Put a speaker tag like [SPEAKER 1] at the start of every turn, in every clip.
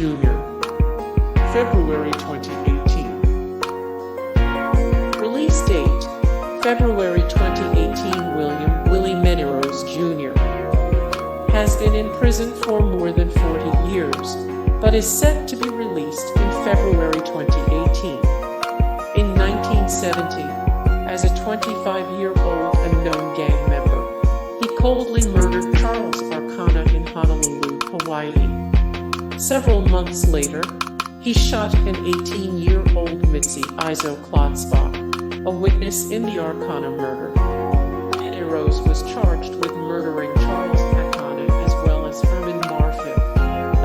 [SPEAKER 1] Jr. February 2018. Release date: February 2018. Willie Medeiros Jr. has been in prison for more than 40 years, but is set to be released in February 2018. In 1970, as a 25-year-old unknown gang member, he coldly murdered Charles Manson in Honolulu, Hawaii. Several months later, he shot an 18-year-old Mitzi Izo Klotzbach, a witness in the Arcana murder. Medeiros was charged with murdering Charles Manson as well as Herman Marfil,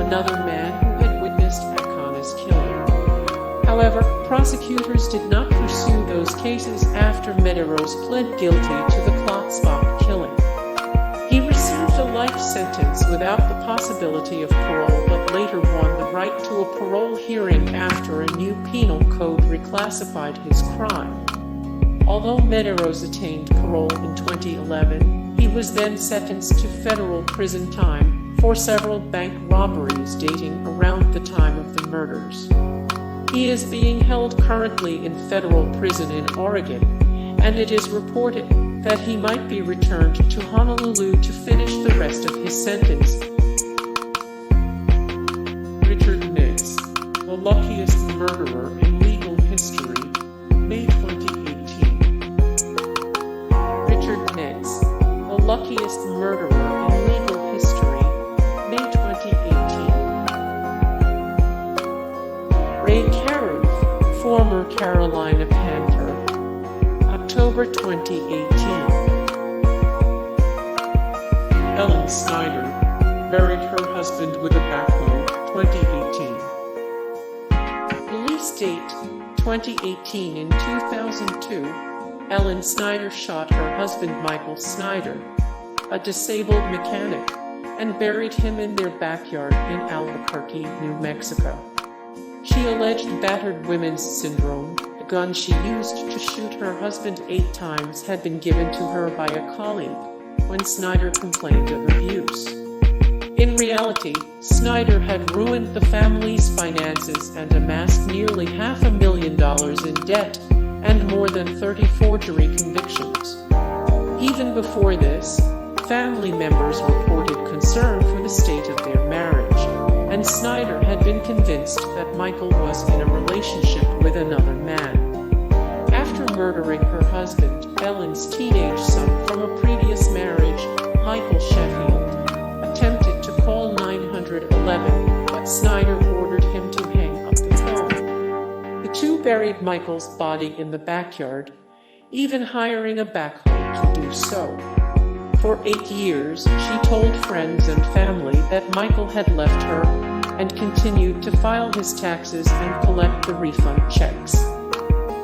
[SPEAKER 1] another man who had witnessed Mancon's killing. However, prosecutors did not pursue those cases after Medeiros pled guilty to the Klotzbach killing. He received a life sentence without the possibility of parole, but later won the right to a parole hearing after a new penal code reclassified his crime. Although Medeiros attained parole in 2011, he was then sentenced to federal prison time for several bank robberies dating around the time of the murders. He is being held currently in federal prison in Oregon, and it is reported that he might be returned to Honolulu to finish the rest of his sentence. Nitz, the luckiest murderer in legal history, May 2018. Nitz, the luckiest murderer in legal history, May 2018. Carruth, former Carolina Panther, October 2018. Snyder buried her husband with a backhoe, 2018. Release date: 2018. In 2002, Snyder shot her husband Michael Snyder, a disabled mechanic, and buried him in their backyard in Albuquerque, New Mexico. She alleged battered women's syndrome. The gun she used to shoot her husband 8 times had been given to her by a colleague when Snyder complained of abuse. In reality, Snyder had ruined the family's finances and amassed nearly $500,000 in debt and more than 30 forgery convictions. Even before this, family members reported concern for the state of their marriage, and Snyder had been convinced that Michael was in a relationship with another man. After murdering her husband, Ellen's teenage son from a previous marriage, Michael Sheffield, attempted to call 911, but Snyder ordered him to hang up the phone. The two buried Michael's body in the backyard, even hiring a backhoe to do so. For 8 years, she told friends and family that Michael had left her and continued to file his taxes and collect the refund checks.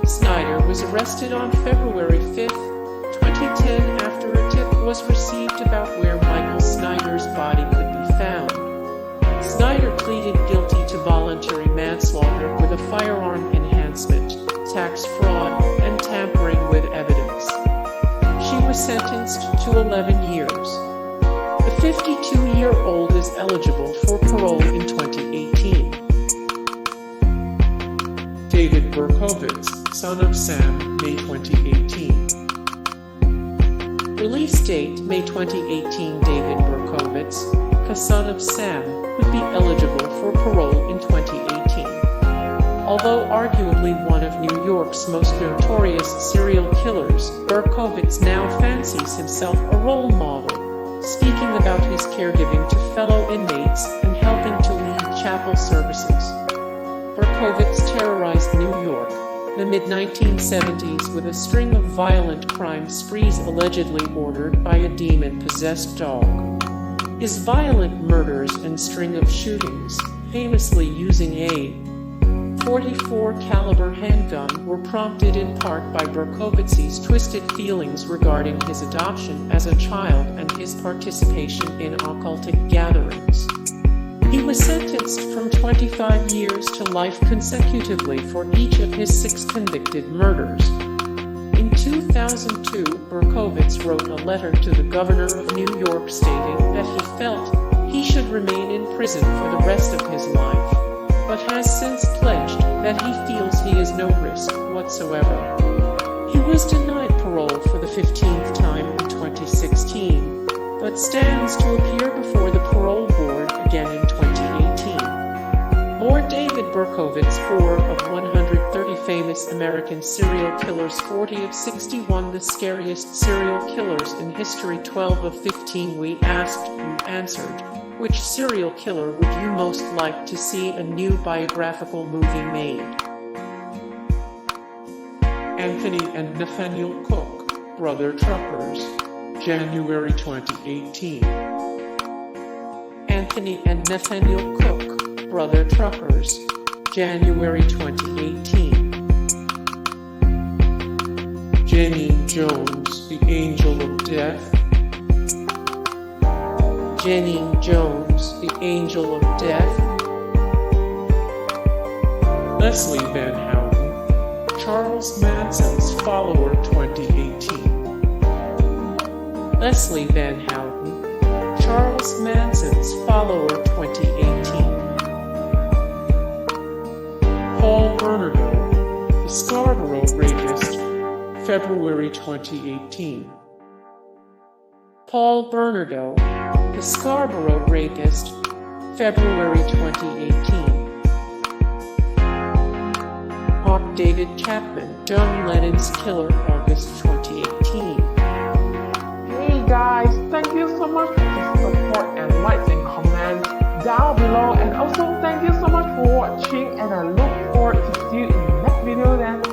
[SPEAKER 1] Snyder was arrested on February 5, 2010 after a tip was received about where Michael Snyder's body could be found. Snyder pleaded guilty to voluntary manslaughter with a firearm enhancement, tax fraud, and tampering with evidence. She was sentenced to 11 years. The 52-year-old is eligible for parole in 2018. David Berkowitz, son of Sam, May 2018. Release date: May 2018. David Berkowitz, son of Sam, would be eligible for parole in 2018. Although arguably one of New York's most notorious serial killers, Berkowitz now fancies himself a role model, speaking about his caregiving to fellow inmates and helping to lead chapel services. Berkowitz terrorized New York, the mid-1970s, with a string of violent crime sprees allegedly ordered by a demon-possessed dog. His violent murders and string of shootings, famously using a .44 caliber handgun, were prompted in part by Berkowitz's twisted feelings regarding his adoption as a child and his participation in occultic gatherings. He was sentenced from 25 years to life consecutively for each of his 6 convicted murders. In 2002, Berkowitz wrote a letter to the governor of New York stating that he felt he should remain in prison for the rest of his life. but has since pledged that he feels he is no risk whatsoever. He was denied parole for the 15th time in 2016, but stands to appear before the parole board again in 2018. More David Berkowitz, 4 of 130 famous American serial killers, 40 of 61 the scariest serial killers in history, 12 of 15 we asked, you answered. Which serial killer would you most like to see a new biographical movie made? Anthony and Nathaniel Cook, brother truckers, January 2018. Anthony and Nathaniel Cook, brother truckers, January 2018. Genene Jones, the angel of death. Genene Jones, the angel of death. Leslie Van Houten, Charles Manson's follower, 2018. Leslie Van Houten, Charles Manson's follower, 2018. Paul Bernardo, the Scarborough Rapist, February 2018. Paul Bernardo, the Scarborough Rapist, February 2018. David Chapman, John Lennon's killer, August 2018.
[SPEAKER 2] Hey guys, thank you so much for the support and likes and comments down below, and also thank you so much for watching, and I look forward to see you in the next video then.